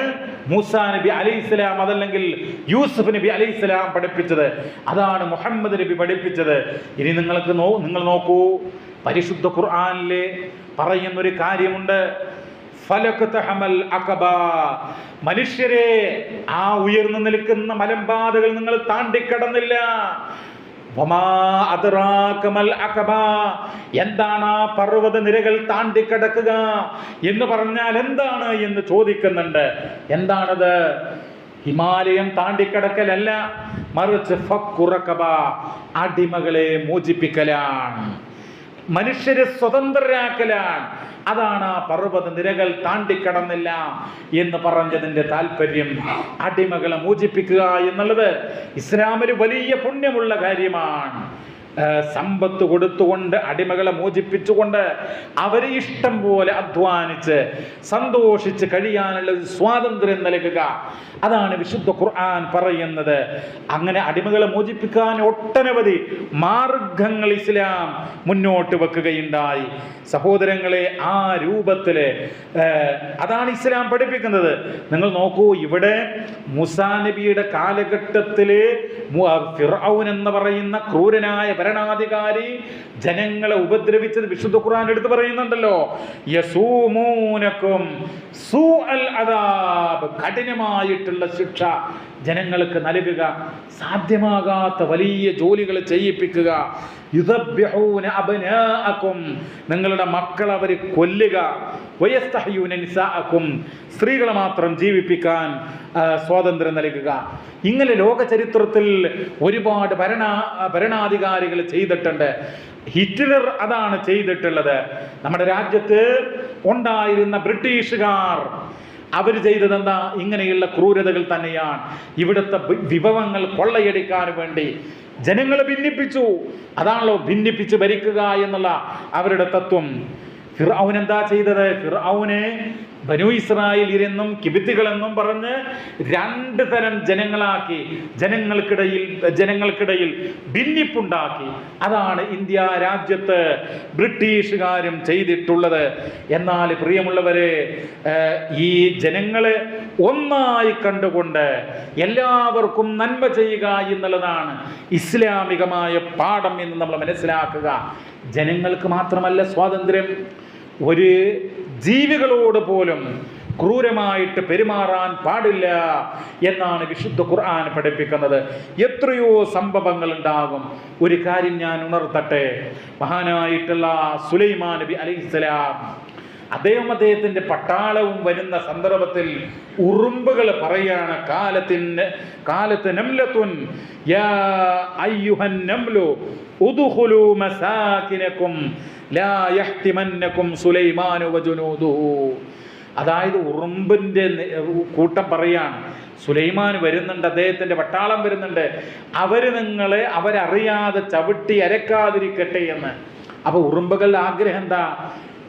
മൂസാ നബി അലൈഹിസ്സലാം, അതല്ലെങ്കിൽ യൂസുഫ് നബി അലൈഹിസ്സലാം പഠിപ്പിച്ചത്. അതാണ് മുഹമ്മദ് നബി പഠിപ്പിച്ചത്. ഇനി നിങ്ങൾ നോക്കൂ, പരിശുദ്ധ ഖുർആനിൽ പറയുന്നൊരു കാര്യമുണ്ട്. ഫലഖ്തഹമൽ അഖബ, മനുഷ്യരെ ആ ഉയർന്നു നിൽക്കുന്ന മലമ്പാതകൾ നിങ്ങൾ താണ്ടിക്കടന്നില്ല. വമാ അദ്റാക മൽ അഖബ, എന്താണ് ആ പർവ്വത നിരകൾ താണ്ടിക്കടക്കുക എന്ന് പറഞ്ഞാൽ എന്താണ് എന്ന് ചോദിക്കുന്നുണ്ട്. എന്താണത്? ഹിമാലയം താണ്ടിക്കടക്കലല്ല, മറിച്ച് ഫക്കു റഖബ, അടിമകളെ മോചിപ്പിക്കലാണ്, മനുഷ്യരെ സ്വതന്ത്രരാക്കലാണ്. അതാണ് ആ പർവ്വത നിരകൾ താണ്ടിക്കടന്നില്ല എന്ന് പറഞ്ഞതിൻ്റെ താല്പര്യം. അടിമകളെ മോചിപ്പിക്കുക എന്നുള്ളത് ഇസ്ലാമിൽ വലിയ പുണ്യമുള്ള കാര്യമാണ്. സമ്പത്ത് കൊടുത്തുകൊണ്ട് അടിമകളെ മോചിപ്പിച്ചുകൊണ്ട് അവരെ ഇഷ്ടം പോലെ അധ്വാനിച്ച് സന്തോഷിച്ച് കഴിയാനുള്ള സ്വാതന്ത്ര്യം നൽകുക, അതാണ് വിശുദ്ധ ഖുർആൻ പറയുന്നത്. അങ്ങനെ അടിമകളെ മോചിപ്പിക്കാൻ ഒട്ടനവധി മാർഗങ്ങൾ ഇസ്ലാം മുന്നോട്ട് വെക്കുകയുണ്ടായി. സഹോദരങ്ങളെ, ആ രൂപത്തില് അതാണ് ഇസ്ലാം പഠിപ്പിക്കുന്നത്. നിങ്ങൾ നോക്കൂ, ഇവിടെ മൂസാ നബിയുടെ കാലഘട്ടത്തില് ഫിർഔൻ എന്ന് പറയുന്ന ക്രൂരനായ ഭരണാധികാരി ജനങ്ങളെ ഉപദ്രവിച്ചത് വിശുദ്ധ ഖുർആൻ എടുത്ത് പറയുന്നുണ്ടല്ലോ. യസൂമൂനകും സൂഅൽ അദാബ്, കഠിനമായിട്ടുള്ള ശിക്ഷ ജനങ്ങൾക്ക് നൽകുക, സാധ്യമാകാത്ത വലിയ ജോലികൾ ചെയ്യിപ്പിക്കുക. യുദബ്ബിഹൂന അബ്നാഅകും, നിങ്ങളുടെ മക്കളെ അവർ കൊല്ലുക. വയസ്തഹ്യൂന നിസാഅകും, സ്ത്രീകളെ മാത്രം ജീവിപ്പിക്കാൻ സ്വാതന്ത്ര്യം നൽകുക. ഇങ്ങനെ ലോക ചരിത്രത്തിൽ ഒരുപാട് ഭരണാധികാരികൾ ചെയ്തിട്ടുണ്ട്. ഹിറ്റ്ലർ അതാണ് ചെയ്തിട്ടുള്ളത്. നമ്മുടെ രാജ്യത്ത് ഉണ്ടായിരുന്ന ബ്രിട്ടീഷുകാർ അവർ ചെയ്തത് എന്താ? ഇങ്ങനെയുള്ള ക്രൂരതകൾ തന്നെയാണ്. ഇവിടുത്തെ വിഭവങ്ങൾ കൊള്ളയടിക്കാൻ വേണ്ടി ജനങ്ങളെ ഭിന്നിപ്പിച്ചു. അതാണല്ലോ ഭിന്നിപ്പിച്ച് ഭരിക്കുക എന്നുള്ള അവരുടെ തത്വം. ഫിർഔൻ എന്താ ചെയ്തത്? ഫിർഔന് ബനു ഇസ്രായേലിരെന്നും കിബിത്തികളെന്നും പറഞ്ഞ് രണ്ട് തരം ജനങ്ങളാക്കി, ജനങ്ങൾക്കിടയിൽ ഭിന്നിപ്പുണ്ടാക്കി. അതാണ് ഇന്ത്യ രാജ്യത്ത് ബ്രിട്ടീഷുകാരും ചെയ്തിട്ടുള്ളത്. എന്നാൽ പ്രിയമുള്ളവരെ, ഈ ജനങ്ങളെ ഒന്നായി കണ്ടുകൊണ്ട് എല്ലാവർക്കും നന്മ ചെയ്യുക എന്നുള്ളതാണ് ഇസ്ലാമികമായ പാഠം എന്ന് നമ്മൾ മനസ്സിലാക്കുക. ജനങ്ങൾക്ക് മാത്രമല്ല സ്വാതന്ത്ര്യം, ഒരു ജീവികളോട് പോലും ക്രൂരമായിട്ട് പെരുമാറാൻ പാടില്ല എന്നാണ് വിശുദ്ധ ഖുർആൻ പഠിപ്പിക്കുന്നത്. എത്രയോ സംഭവങ്ങൾ ഉണ്ടാകും. ഒരു കാര്യം ഞാൻ ഉണർത്തട്ടെ. മഹാനായിട്ടുള്ള സുലൈമാൻ നബി അലൈഹിസ്സലാം, അദ്ദേഹത്തിന്റെ പട്ടാളവും വരുന്ന സന്ദർഭത്തിൽ ഉറുമ്പുകൾ പറയാണ്, കാലത്ത് നംലത്തുൻ യാ അയ്യുഹൻ നംലു ഉദ്ഖുലൂ മസാകിനകും ലാ യഹ്തിമന്നകും സുലൈമാനു വജുനൂദുഹു. അതായത് ഉറുമ്പിന്റെ കൂട്ടം പറയാണ്, സുലൈമാൻ വരുന്നുണ്ട്, അദ്ദേഹത്തിന്റെ പട്ടാളം വരുന്നുണ്ട്, നിങ്ങളെ അവരറിയാതെ ചവിട്ടി അരക്കാതിരിക്കട്ടെ എന്ന്. അപ്പൊ ഉറുമ്പുകളുടെ ആഗ്രഹം എന്താ?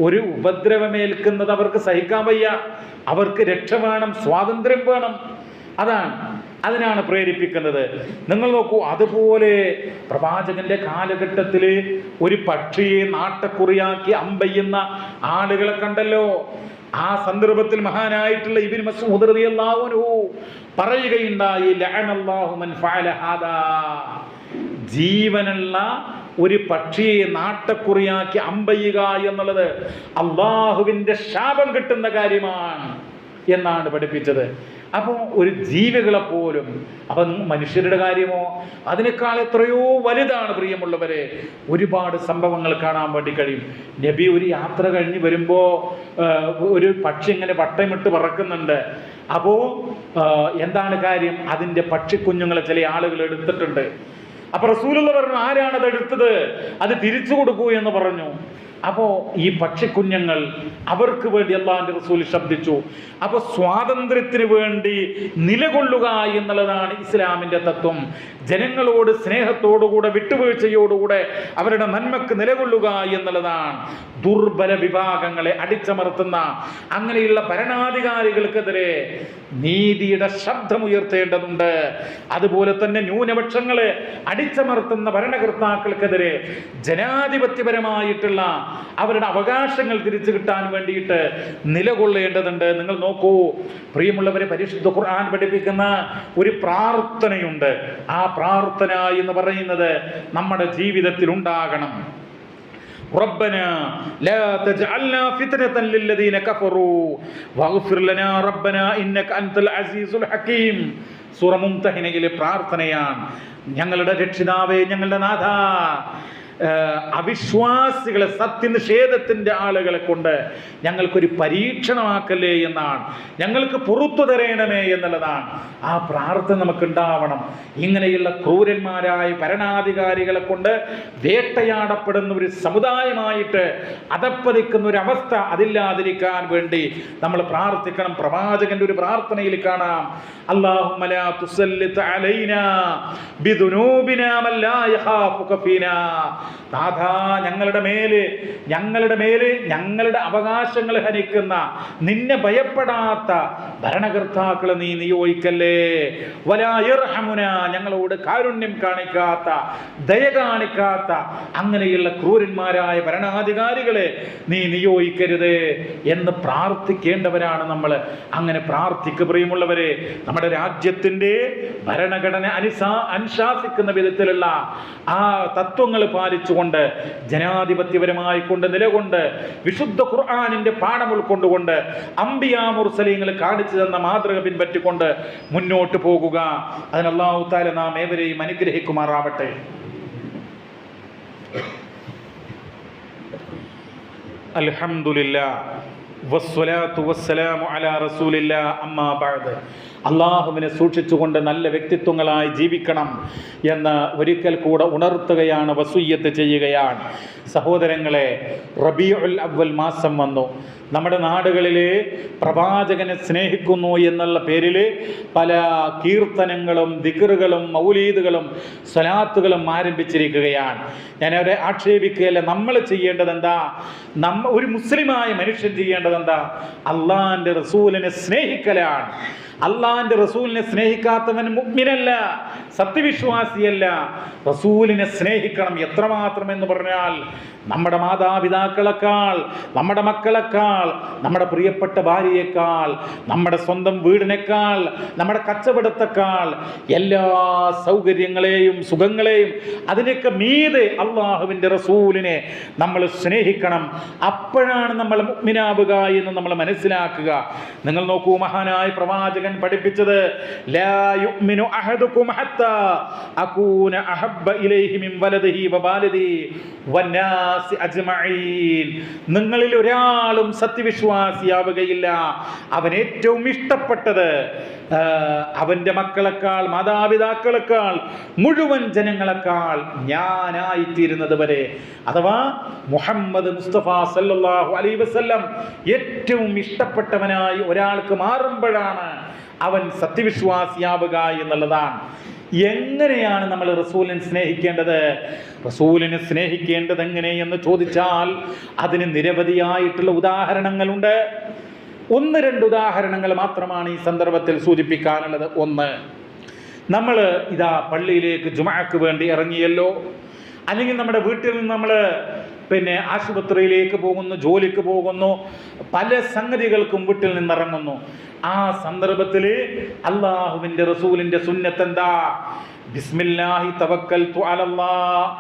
ഒരു ഉപദ്രവമേൽക്കുന്നത് അവർക്ക് സഹിക്കാൻ വയ്യ, അവർക്ക് രക്ഷ വേണം, സ്വാതന്ത്ര്യം വേണം. അതിനാണ് പ്രേരിപ്പിക്കുന്നത്. നിങ്ങൾ നോക്കൂ, അതുപോലെ പ്രവാചകന്റെ കാലഘട്ടത്തിൽ ഒരു പക്ഷിയെ നാട്ടക്കുറിയാക്കി അമ്പെയ്യുന്ന ആളുകളെ കണ്ടല്ലോ. ആ സന്ദർഭത്തിൽ മഹാനായിട്ടുള്ള ഇബ്നു മസ്ഊദ് റളിയല്ലാഹു അൻഹു പറയുകയുണ്ടായി, ലഅനല്ലാഹു മൻ ഫഅല ഹാദാ, ജീവനുള്ള ഒരു പക്ഷിയെ നാട്ടക്കുറിയാക്കി അമ്പെയ്യുക എന്നുള്ളത് അള്ളാഹുവിൻ്റെ ശാപം കിട്ടുന്ന കാര്യമാണ് എന്നാണ് പഠിപ്പിച്ചത്. അപ്പോൾ ഒരു ജീവികളെ പോലും, അപ്പം മനുഷ്യരുടെ കാര്യമോ അതിനേക്കാൾ എത്രയോ വലുതാണ് പ്രിയമുള്ളവരെ. ഒരുപാട് സംഭവങ്ങൾ കാണാൻ വേണ്ടി കഴിയും. നബി ഒരു യാത്ര കഴിഞ്ഞ് വരുമ്പോൾ ഒരു പക്ഷി ഇങ്ങനെ വട്ടമിട്ട് പറക്കുന്നുണ്ട്. അപ്പോൾ എന്താണ് കാര്യം? അതിൻ്റെ പക്ഷിക്കുഞ്ഞുങ്ങളെ ചില ആളുകൾ എടുത്തിട്ടുണ്ട്. അപ്പൊ റസൂലുള്ള പറഞ്ഞു, ആരാണത് എടുത്തത്? അത് തിരിച്ചു കൊടുക്കൂ എന്ന് പറഞ്ഞു. അപ്പോൾ ഈ പക്ഷിക്കുഞ്ഞുങ്ങൾ അവർക്ക് വേണ്ടി അല്ലാഹുവിന്റെ റസൂൽ ശബ്ദിച്ചു. അപ്പോൾ സ്വാതന്ത്ര്യത്തിന് വേണ്ടി നിലകൊള്ളുക എന്നുള്ളതാണ് ഇസ്ലാമിന്റെ തത്വം. ജനങ്ങളോട് സ്നേഹത്തോടുകൂടെ വിട്ടുവീഴ്ചയോടുകൂടെ അവരുടെ നന്മക്ക് നിലകൊള്ളുക എന്നുള്ളതാണ്. ദുർബല വിഭാഗങ്ങളെ അടിച്ചമർത്തുന്ന അങ്ങനെയുള്ള ഭരണാധികാരികൾക്കെതിരെ നീതിയുടെ ശബ്ദമുയർത്തേണ്ടതുണ്ട്. അതുപോലെ തന്നെ ന്യൂനപക്ഷങ്ങളെ അടിച്ചമർത്തുന്ന ഭരണകർത്താക്കൾക്കെതിരെ ജനാധിപത്യപരമായിട്ടുള്ള അവരുടെ അവകാശങ്ങൾ തിരിച്ചു കിട്ടാൻ വേണ്ടിയിട്ട് നിലകൊള്ളേണ്ടതുണ്ട്. നിങ്ങൾ നോക്കൂ പ്രിയമുള്ളവരെ, പരിശുദ്ധ ഖുർആൻ പഠിപ്പിക്കുന്ന ഒരു പ്രാർത്ഥനയുണ്ട്. ആ പ്രാർത്ഥന എന്ന് പറയുന്നത് നമ്മുടെ ജീവിതത്തിൽ ഉണ്ടാകണം. റബ്ബനാ ലാ തജ്അൽനാ ഫിത്നതൻ ലില്ലദീന കഫറൂ വഗ്ഫിർ ലനാ റബ്ബനാ ഇന്നക അൻതൽ അസീസുൽ ഹകീം. സൂറ മുംതഹിനയിലെ പ്രാർത്ഥനയാണ്. ഞങ്ങളുടെ രക്ഷിതാവേ, ഞങ്ങളുടെ നാഥ, അവിശ്വാസികളെ, സത്യനിഷേധത്തിന്റെ ആളുകളെ കൊണ്ട് ഞങ്ങൾക്കൊരു പരീക്ഷണമാക്കല്ലേ എന്നാണ്, ഞങ്ങൾക്ക് പുറത്തു തരേണമേ എന്നുള്ളതാണ്. ആ പ്രാർത്ഥന നമുക്കുണ്ടാവണം. ഇങ്ങനെയുള്ള ക്രൂരന്മാരായ ഭരണാധികാരികളെ കൊണ്ട് വേട്ടയാടപ്പെടുന്ന ഒരു സമുദായമായിട്ട് അധപ്പതിക്കുന്ന ഒരു അവസ്ഥ അതില്ലാതിരിക്കാൻ വേണ്ടി നമ്മൾ പ്രാർത്ഥിക്കണം. പ്രവാചകന്റെ ഒരു പ്രാർത്ഥനയിൽ കാണാം, അല്ലാഹുമ്മ ലാ തുസല്ലിത് അലൈനാ ബിദുനൂബിനാ മൻ ലാ യഖാഫുക ഫീനാ. നാഥാ, ഞങ്ങളുടെ മേല് ഞങ്ങളുടെ അവകാശങ്ങൾ ഹനിക്കുന്ന, നിന്നെ ഭയപ്പെടാത്ത ഭരണകർത്താക്കളെ നീ നിയോഗിക്കല്ലേ. വലാ യർഹമുന, ഞങ്ങളോട് കാരുണ്യം കാണിക്കാത്ത, ദയ കാണിക്കാത്ത അങ്ങനെയുള്ള ക്രൂരന്മാരായ ഭരണാധികാരികളെ നീ നിയോഗിക്കരുത് എന്ന് പ്രാർത്ഥിക്കേണ്ടവരാണ് നമ്മൾ. അങ്ങനെ പ്രാർത്ഥിക്കുക പ്രിയമുള്ളവരെ. നമ്മുടെ രാജ്യത്തിന്റെ ഭരണഘടന അനുശാസിക്കുന്ന വിധത്തിലുള്ള ആ തത്വങ്ങൾ പാലിച്ചുകൊണ്ട്, ജനാധിപത്യപരമായി കൊണ്ട് നിലകൊണ്ട്, വിശുദ്ധ ഖുർആനിന്റെ പാഠം ഉൾക്കൊണ്ടുകൊണ്ട്, അംബിയാ മുർസലീങ്ങൾ കാണിച്ചു തന്ന മാതൃക പിൻപറ്റിക്കൊണ്ട് മുന്നോട്ട് പോകുക. അതിന് അല്ലാഹു തആല നാം ഏവരെയും അനുഗ്രഹിക്കുമാറാവട്ടെ. അൽഹംദുലില്ലാഹ് വസ്സലാത്തു വസ്സലാമു അലാ റസൂലില്ലാഹ് അമ്മാ ബഅദ്. അള്ളാഹുവിനെ സൂക്ഷിച്ചുകൊണ്ട് നല്ല വ്യക്തിത്വങ്ങളായി ജീവിക്കണം എന്ന് ഒരിക്കൽ കൂടെ ഉണർത്തുകയാണ്, വസിയ്യത്ത് ചെയ്യുകയാണ്. സഹോദരങ്ങളെ, റബീഉൽ അവ്വൽ മാസം വന്നു. നമ്മുടെ നാടുകളിൽ പ്രവാചകനെ സ്നേഹിക്കുന്നു എന്നുള്ള പേരിൽ പല കീർത്തനങ്ങളും ദിക്റുകളും മൗലീദുകളും സ്വലാത്തുകളും ആരംഭിച്ചിരിക്കുകയാണ്. ഞാനവരെ ആക്ഷേപിക്കുകയല്ല. നമ്മൾ ചെയ്യേണ്ടത് എന്താ? ഒരു മുസ്ലിമായ മനുഷ്യൻ ചെയ്യേണ്ടത് എന്താ? അള്ളാഹിന്റെ റസൂലിനെ സ്നേഹിക്കലാണ്. അള്ളാഹിന്റെ റസൂലിനെ സ്നേഹിക്കാത്തവൻ മുഅ്മിനല്ല, സത്യവിശ്വാസിയല്ല. റസൂലിനെ സ്നേഹിക്കണം. എത്രമാത്രം എന്ന് പറഞ്ഞാൽ, നമ്മുടെ മാതാപിതാക്കളെക്കാൾ, നമ്മുടെ മക്കളെക്കാൾ, നമ്മുടെ പ്രിയപ്പെട്ട ഭാര്യയേക്കാൾ, നമ്മുടെ സ്വന്തം വീടിനേക്കാൾ, നമ്മുടെ കച്ചവടത്തെക്കാൾ, എല്ലാ സൗകര്യങ്ങളെയും സുഖങ്ങളെയും അതിനൊക്കെ മീതെ അള്ളാഹുവിൻ്റെ റസൂലിനെ നമ്മൾ സ്നേഹിക്കണം. അപ്പോഴാണ് നമ്മൾ മുഅ്മിനാവുക എന്ന് നമ്മൾ മനസ്സിലാക്കുക. നിങ്ങൾ നോക്കൂ, മഹാനായ പ്രവാചകൻ പഠിപ്പിച്ചത്, ലാ യുഅ്മിനു അഹദുകും ഹത്താ അകൂന അഹബ്ബ ഇലൈഹി മിൻ വലദിഹി വവാലിദിഹി വന്നാസി അജ്മഈൻ. നിങ്ങളിൽ ഒരാളും സത്യവിശ്വാസിയാവുകയില്ല, അവൻ ഏറ്റവും ഇഷ്ടപ്പെട്ടത് അവൻ്റെ മക്കളെക്കാൾ, മാതാപിതാക്കളെക്കാൾ, മുഴുവൻ ജനങ്ങളെക്കാൾ ഞാനായിത്തീരുന്നത് വരെ. അഥവാ മുഹമ്മദ് മുസ്തഫ സല്ലല്ലാഹു അലൈഹി വസല്ലം ഏറ്റവും ഇഷ്ടപ്പെട്ടവനായി ഒരാൾക്ക് മാറുമ്പോഴാണ് അവൻ സത്യവിശ്വാസിയാവുക എന്നുള്ളതാണ്. എങ്ങനെയാണ് നമ്മൾ റസൂലിനെ സ്നേഹിക്കേണ്ടത്? റസൂലിനെ സ്നേഹിക്കേണ്ടത് എങ്ങനെയെന്ന് ചോദിച്ചാൽ അതിന് നിരവധിയായിട്ടുള്ള ഉദാഹരണങ്ങളുണ്ട്. ഒന്ന് രണ്ട് ഉദാഹരണങ്ങൾ മാത്രമാണ് ഈ സന്ദർഭത്തിൽ സൂചിപ്പിക്കാനുള്ളത്. ഒന്ന്, നമ്മൾ ഇതാ പള്ളിയിലേക്ക് ജുമഅക്ക് വേണ്ടി ഇറങ്ങിയല്ലോ, അല്ലെങ്കിൽ നമ്മുടെ വീട്ടിൽ നിന്ന് നമ്മൾ ആശുപത്രിയിലേക്ക് പോകുന്നു, ജോലിക്ക് പോകുന്നു, പല സംഗതികൾക്കും വീട്ടിൽ നിന്നിറങ്ങുന്നു. ആ സന്ദർഭത്തിൽ അള്ളാഹുവിൻ്റെ റസൂലിൻ്റെ സുന്നത്ത് എന്താ? ബിസ്മില്ലാഹി തവക്കൽതു അലല്ലാഹ്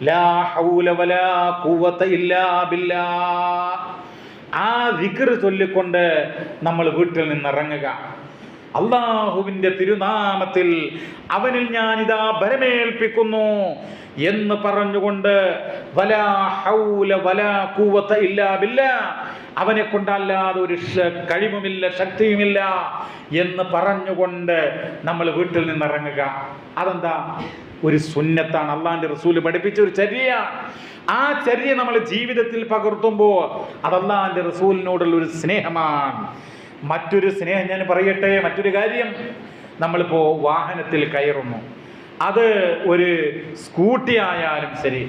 ലാ ഹൗല വലാ ഖുവത ഇല്ലാ ബില്ലാഹ്. ആ ദിക്ർ ചൊല്ലിക്കൊണ്ട് നമ്മൾ വീട്ടിൽ നിന്നിറങ്ങുക. അള്ളാഹുവിൻ്റെ തിരുനാമത്തിൽ അവനിൽ ഞാനിതാ ബലമേൽപ്പിക്കുന്നു എന്ന് പറഞ്ഞുകൊണ്ട്, വലാ ഹൗല വലാ ഖുവത ഇല്ലാ ബില്ലാഹ്, അവനെ കൊണ്ടല്ലാതെ ഒരു കഴിവുമില്ല, ശക്തിയുമില്ല എന്ന് പറഞ്ഞുകൊണ്ട് നമ്മൾ വീട്ടിൽ നിന്നിറങ്ങുക. അതെന്താ? ഒരു സുന്നത്താണ്, അള്ളാഹിൻ്റെ റസൂല് പഠിപ്പിച്ച ഒരു ചര്യയാണ്. ആ ചര്യ നമ്മൾ ജീവിതത്തിൽ പകർത്തുമ്പോൾ അത് അള്ളാഹിൻ്റെ റസൂലിനോടുള്ള ഒരു സ്നേഹമാണ്. മറ്റൊരു സ്നേഹം ഞാൻ പറയട്ടെ, മറ്റൊരു കാര്യം. നമ്മളിപ്പോൾ വാഹനത്തിൽ കയറുന്നു, അത് ഒരു സ്കൂട്ടി ആയാലും ശരി,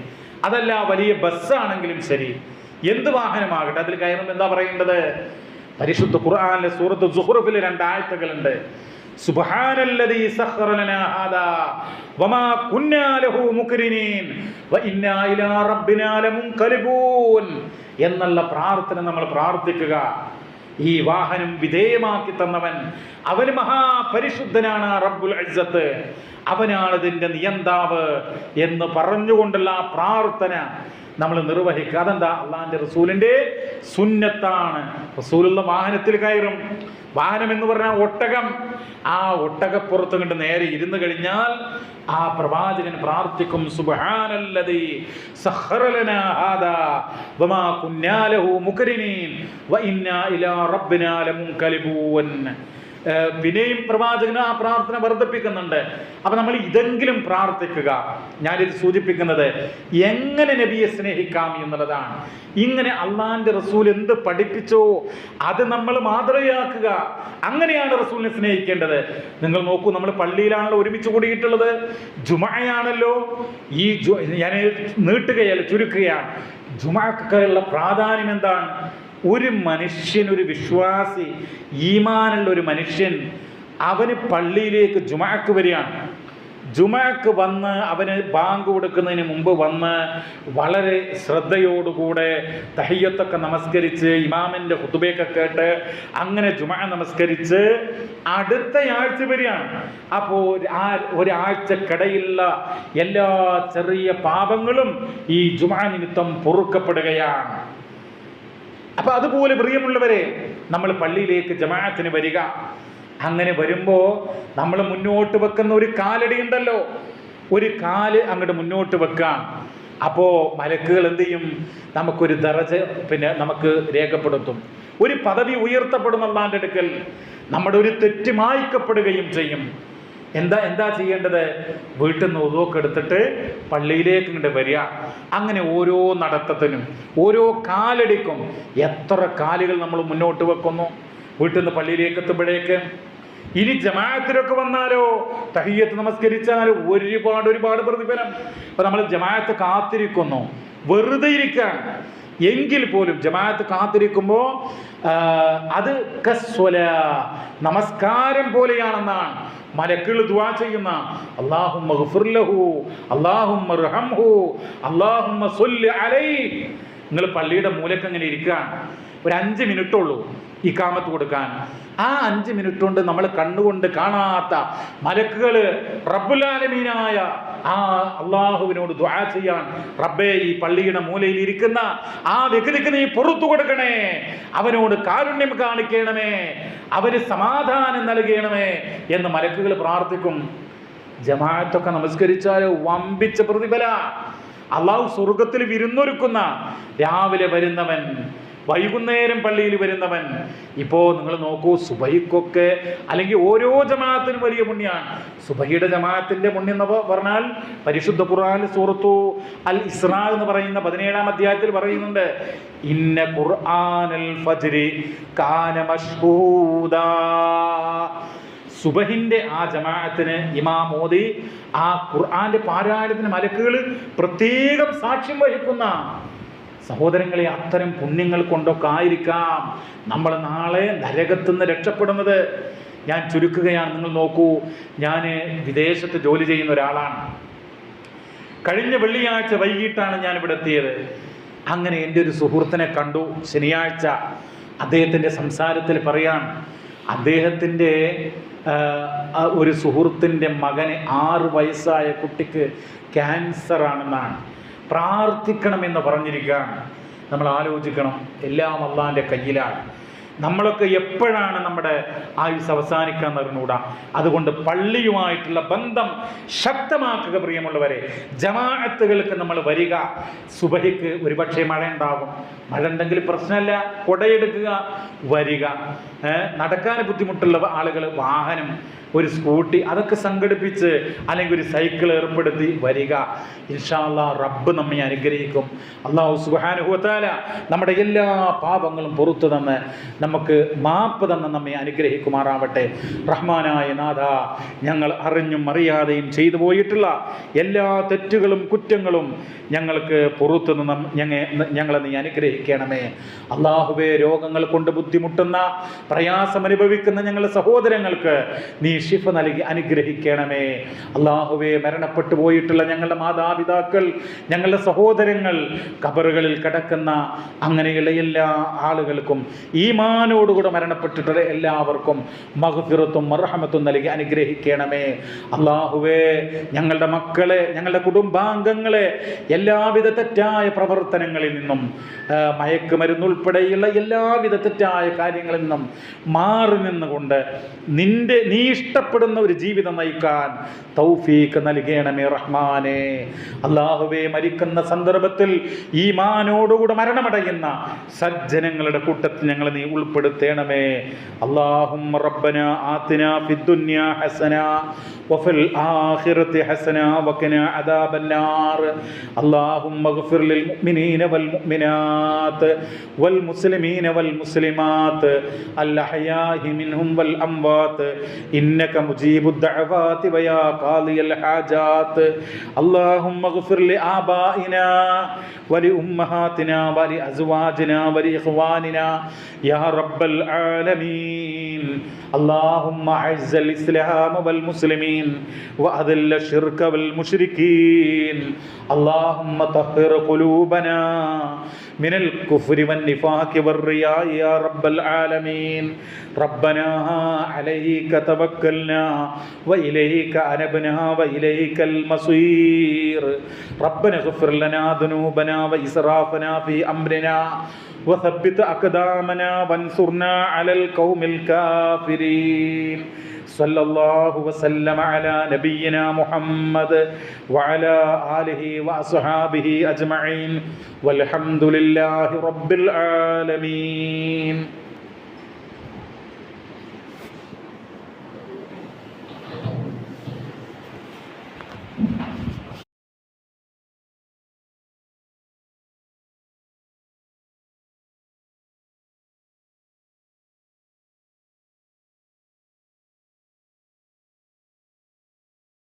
അതല്ല വലിയ ബസ്സാണെങ്കിലും ശരി, എന്ത് വാഹനമാകട്ടെ, അതിൽ കയറുമ്പോൾ എന്താ പറയേണ്ടത്? പരിശുദ്ധ ഖുർആനിലെ സൂറത്ത് സുഹ്റുഫിൽ 2 ആയത്തുകളുണ്ട്. സുബ്ഹാനല്ലദീ സഖറ ലനാ ഹാദാ വമാ കുന്നാ ലഹു മുഖ്രിനീൻ വഇന്നാ ഇലാ റബ്ബിനാ ലമുൻഖലിബൂൻ എന്നുള്ള പ്രാർത്ഥന നമ്മൾ പ്രാർത്ഥിക്കുക. ഈ വാഹനം വിധേയമാക്കി തന്നവൻ, അവന് മഹാപരിശുദ്ധനാണ് റബ്ബുൽ ഇസ്സത്ത്, അവനാണ് ഇതിൻ്റെ നിയന്താവ് എന്ന് പറഞ്ഞുകൊണ്ടുള്ള ആ പ്രാർത്ഥന നമ്മൾ നിർവഹിക്കുക. അതെന്താ? അള്ളാഹിൻ്റെ റസൂലിൻ്റെ സുന്നത്താണ്. റസൂലുള്ള വാഹനത്തിൽ കയറും. വാഹനം എന്ന് പറഞ്ഞാൽ ഒട്ടകം. ആ ഒട്ടകപ്പുറത്ത് കണ്ട് നേരെ ഇരുന്ന് കഴിഞ്ഞാൽ ആ പ്രവാചകൻ പ്രാർത്ഥിക്കും, സുബ്ഹാനല്ലദീ സഖറ ലനാ ഹാദാ വമാ കുന്നാ ലഹു മുഖരിനീൻ വഇന്നാ ഇലാ റബ്ബിനാ ലമുൻകലിബൂൻ. പിന്നെയും പ്രവാചകൻ ആ പ്രാർത്ഥന വർദ്ധിപ്പിക്കുന്നുണ്ട്. അപ്പൊ നമ്മൾ ഇതെങ്കിലും പ്രാർത്ഥിക്കുക. ഞാനിത് സൂചിപ്പിക്കുന്നത് എങ്ങനെ നബിയെ സ്നേഹിക്കാം എന്നുള്ളതാണ്. ഇങ്ങനെ അള്ളാഹിന്റെ റസൂൽ എന്ത് പഠിപ്പിച്ചോ അത് നമ്മൾ മാതൃകയാക്കുക. അങ്ങനെയാണ് റസൂലിനെ സ്നേഹിക്കേണ്ടത്. നിങ്ങൾ നോക്കൂ, നമ്മൾ പള്ളിയിലാണല്ലോ ഒരുമിച്ച് കൂടിയിട്ടുള്ളത്, ജുമഅയാണല്ലോ. ഈ ഞാൻ നീട്ടുകയല്ല, ചുരുക്കുകയാണ്. ജുമഅക്കുള്ള പ്രാധാന്യം എന്താണ്? ഒരു മനുഷ്യൻ, ഒരു വിശ്വാസി, ഈമാനുള്ള ഒരു മനുഷ്യൻ, അവന് പള്ളിയിലേക്ക് ജുമഅക്ക് വരികയാണ്. ജുമഅക്ക് വന്ന് അവന് ബാങ്ക് കൊടുക്കുന്നതിന് മുമ്പ് വന്ന് വളരെ ശ്രദ്ധയോടുകൂടെ തഹിയ്യത്തൊക്കെ നമസ്കരിച്ച് ഇമാമിൻ്റെ ഖുതുബയൊക്കെ കേട്ട് അങ്ങനെ ജുമഅ നമസ്കരിച്ച് അടുത്തയാഴ്ച വരികയാണ്. അപ്പോൾ ആ ഒരാഴ്ചക്കിടയിലുള്ള എല്ലാ ചെറിയ പാപങ്ങളും ഈ ജുമഅ നിമിത്തം പൊറുക്കപ്പെടുകയാണ്. അപ്പൊ അതുപോലെ പ്രിയമുള്ളവരെ, നമ്മൾ പള്ളിയിലേക്ക് ജമാഅത്തിന് വരിക. അങ്ങനെ വരുമ്പോൾ നമ്മൾ മുന്നോട്ട് വെക്കുന്ന ഒരു കാലടി ഉണ്ടല്ലോ, ഒരു കാല് അങ്ങോട്ട് മുന്നോട്ട് വെക്കാം. അപ്പോൾ മലക്കുകൾ എന്ത് ചെയ്യും? നമുക്കൊരു ദറജ നമുക്ക് രേഖപ്പെടുത്തും, ഒരു പദവി ഉയർത്തപ്പെടും അല്ലാഹുവിന്റെ അടുക്കൽ. നമ്മുടെ ഒരു തെറ്റ് മായ്ക്കപ്പെടുകയും ചെയ്യും. എന്താ ചെയ്യേണ്ടത്? വീട്ടിൽ നിന്ന് ഉദുവൊക്കെ എടുത്തിട്ട് പള്ളിയിലേക്ക് ഇങ്ങോട്ട് വരിക. അങ്ങനെ ഓരോ നടത്തത്തിനും, ഓരോ കാലടിക്കും എത്ര കാലുകൾ നമ്മൾ മുന്നോട്ട് വെക്കുന്നു വീട്ടിൽ നിന്ന് പള്ളിയിലേക്ക് എത്തുമ്പോഴേക്ക്. ഇനി ജമാഅത്തിലൊക്കെ വന്നാലോ, തഹിയ്യത്ത് നമസ്കരിച്ചാലോ ഒരുപാട് പ്രതിഫലം. അപ്പൊ നമ്മൾ ജമാഅത്ത് കാത്തിരിക്കുന്നു, വെറുതെ ഇരിക്കാൻ എങ്കിൽ പോലും ജമാഅത്ത് കാത്തിരിക്കുമ്പോൾ അത് നമസ്കാരം പോലെയാണെന്നാണ് മലക്കുകൾ ദുആ ചെയ്യുന്ന. അല്ലാഹുമ്മ ഗ്ഫിർ ലഹു, അല്ലാഹുമ്മ ഇർഹംഹു, അല്ലാഹുമ്മ സ്വല്ലി അലൈഹി. നിങ്ങൾ പള്ളിയുടെ മൂലക്ക് അങ്ങനെ ഇരിക്കുകയാണ്, ഒരു 5 മിനിറ്റുള്ളൂ ഇഖാമത്ത് കൊടുക്കാൻ. ആ 5 മിനിറ്റ് കൊണ്ട് നമ്മൾ കണ്ണുകൊണ്ട് കാണാത്ത മലക്കുകൾ റബ്ബുൽ ആലമീനായ ആ അള്ളാഹുവിനോട് ദുആ ചെയ്യാൻ, റബ്ബേ ഈ പള്ളിയുടെ മൂലയിൽ ഇരിക്കുന്ന ആ വ്യക്തിക്ക് നീ പുറത്തു കൊടുക്കണേ, അവനോട് കാരുണ്യം കാണിക്കണമേ, അവന് സമാധാനം നൽകണമേ എന്ന് മലക്കുകൾ പ്രാർത്ഥിക്കും. ജമാഅത്തൊക്കെ നമസ്കരിച്ചാൽ വമ്പിച്ച പ്രതിഫല. അള്ളാഹു സ്വർഗത്തിൽ വിരുന്നൊരുക്കുന്ന, രാവിലെ വരുന്നവൻ, വൈകുന്നേരം പള്ളിയിൽ വരുന്നവൻ. ഇപ്പോൾ നിങ്ങൾ നോക്കൂ, സുബഹിക്കൊക്കെ അല്ലെങ്കിൽ ഓരോ ജമാഅത്തിനും വലിയ പുണ്യമാണ്. സുബഹിയുടെ ജമാഅത്തിന്റെ പുണ്യം എന്ന് പറഞ്ഞാൽ പരിശുദ്ധ ഖുർആൻ സൂറത്തു അൽ ഇസ്രാ എന്ന് പറയുന്ന 17-ാം അധ്യായത്തിൽ പറയുന്നുണ്ട്, ഇന്ന ഖുർആനൽ ഫജ്രി കാന മശ്ഹൂദാ. സുബഹിന്റെ ആ ജമാഅത്തിന് ഇമാം ഓതി ആ ഖുർആന്റെ പാരായണത്തിന് മലക്കുകൾ പ്രത്യേകം സാക്ഷ്യം വഹിക്കുന്ന. സഹോദരങ്ങളെ, അത്തരം പുണ്യങ്ങൾ കൊണ്ടൊക്കെ ആയിരിക്കാം നമ്മൾ നാളെ നരകത്തുനിന്ന് രക്ഷപ്പെടുന്നത്. ഞാൻ ചുരുക്കുകയാണ്. നിങ്ങൾ നോക്കൂ, ഞാൻ വിദേശത്ത് ജോലി ചെയ്യുന്ന ഒരാളാണ്. കഴിഞ്ഞ വെള്ളിയാഴ്ച വൈകിട്ടാണ് ഞാൻ ഇവിടെ എത്തിയത്. അങ്ങനെ എൻ്റെ ഒരു സുഹൃത്തിനെ കണ്ടു ശനിയാഴ്ച. അദ്ദേഹത്തിൻ്റെ സംസാരത്തിൽ പറയാൻ, അദ്ദേഹത്തിൻ്റെ ഒരു സുഹൃത്തിൻ്റെ മകന് 6 വയസ്സായ കുട്ടിക്ക് ക്യാൻസർ ആണെന്നാണ്. പ്രാർത്ഥിക്കണമെന്ന് പറഞ്ഞിരിക്കുകയാണ്. നമ്മൾ ആലോചിക്കണം, എല്ലാം അള്ളാഹിൻ്റെ കയ്യിലാണ്. നമ്മളൊക്കെ എപ്പോഴാണ് നമ്മുടെ ആയുസ് അവസാനിക്കാൻ അറിഞ്ഞൂടാ. അതുകൊണ്ട് പള്ളിയുമായിട്ടുള്ള ബന്ധം ശക്തമാക്കുക പ്രിയമുള്ളവരെ. ജമാഅത്തുകൾക്ക് നമ്മൾ വരിക. സുബഹിക്ക് ഒരുപക്ഷെ മഴ ഉണ്ടാകും, മഴ ഉണ്ടെങ്കിൽ പ്രശ്നമല്ല, കുടയെടുക്കുക, വരിക. നടക്കാൻ ബുദ്ധിമുട്ടുള്ള ആളുകൾ വാഹനം, ഒരു സ്കൂട്ടി അതൊക്കെ സംഘടിപ്പിച്ച് അല്ലെങ്കിൽ ഒരു സൈക്കിൾ ഏർപ്പെടുത്തി വരിക. ഇൻഷാ അല്ലാഹ് റബ്ബ് നമ്മെ അനുഗ്രഹിക്കും. അല്ലാഹു സുബ്ഹാനഹു വ തആല നമ്മുടെ എല്ലാ പാപങ്ങളും പുറത്തു തന്ന് നമുക്ക് മാപ്പ് തന്ന് നമ്മെ അനുഗ്രഹിക്കുമാറാവട്ടെ. റഹ്മാനായ നാഥ, ഞങ്ങൾ അറിഞ്ഞും അറിയാതെയും ചെയ്തു പോയിട്ടുള്ള എല്ലാ തെറ്റുകളും കുറ്റങ്ങളും ഞങ്ങൾക്ക് പുറത്തു നിന്ന് ഞങ്ങളെ നീ അനുഗ്രഹിക്കണമേ. അല്ലാഹുവേ, രോഗങ്ങൾ കൊണ്ട് ബുദ്ധിമുട്ടുന്ന, പ്രയാസം അനുഭവിക്കുന്ന ഞങ്ങളുടെ സഹോദരങ്ങൾക്ക് നീ ശിഫ നൽകി അനുഗ്രഹിക്കണമേ. അല്ലാഹുവേ, മരണപ്പെട്ടു പോയിട്ടുള്ള ഞങ്ങളുടെ മാതാപിതാക്കൾ, ഞങ്ങളുടെ സഹോദരങ്ങൾ, ഖബറുകളിൽ കിടക്കുന്ന അങ്ങനെയുള്ള എല്ലാ ആളുകൾക്കും, ഈമാനോടുകൂടെ മരണപ്പെട്ടിട്ടുള്ള എല്ലാവർക്കും മഗ്ഫിറത്തും മർഹമത്തും നൽകി അനുഗ്രഹിക്കണമേ. അല്ലാഹുവേ, ഞങ്ങളുടെ മക്കളെ, ഞങ്ങളുടെ കുടുംബാംഗങ്ങളെ എല്ലാവിധ തെറ്റായ പ്രവർത്തനങ്ങളിൽ നിന്നും, മയക്കുമരുന്നുൾപ്പെടെയുള്ള എല്ലാവിധ തെറ്റായ കാര്യങ്ങളിൽ നിന്നും മാറി നിന്നുകൊണ്ട് നീ ഇഷ്ടപ്പെടുന്ന ഒരു ജീവിതം നയിക്കാൻ തൗഫീഖ് നൽകണമേ റഹ്മാനെ. അല്ലാഹുവേ, മരിക്കുന്ന സന്ദർഭത്തിൽ ഈമാനോടുകൂടെ മരണമടയുന്ന സജ്ജനങ്ങളുടെ കൂട്ടത്തിൽ ഞങ്ങളെ നീ ഉൾപ്പെടുത്തണമേ. അല്ലാഹുമ്മ റബ്ബനാ ആതിനാ ഫിദ്ദുനിയാ ഹസന വഫിൽ ആഖിറതി ഹസന വഖിനാ അദാബന്നാർ. അല്ലാഹുമ്മ ഗ്ഫിർ ലിൽ മുഅ്മിനീന വൽ മുഅ്മിനാത്ത് വൽ മുസ്ലിമീന വൽ മുസ്ലിമാത്ത് അൽ അഹ്യാഇ മിൻഹും വൽ അംവാത്ത് ഇന്നക മുജീബുദ് ദഅവാതി വയാ ഖാദിയൽ ഹാജാത്ത്. അല്ലാഹുമ്മ ഗ്ഫിർ ലി ആബാഇനാ വലി ഉമ്മഹാതിനാ വലി അസ്വാജിനാ വലി ഇഖ്വാനിനാ യാ റബ്ബൽ ആലമീൻ. اللهم أعز الإسلام والمسلمين وأذل الشرك والمشركين. اللهم طهر قلوبنا من الكفر والنفاق والرياء يا رب العالمين. ربنا عليك توكلنا وإليك أنبنا وإليك المصير. ربنا اغفر لنا ذنوبنا وإسرافنا في أمرنا وثبت أقدامنا وانصرنا على القوم الكافرين. صلى الله وسلم على نبينا محمد وعلى آله وأصحابه أجمعين والحمد لله رب العالمين.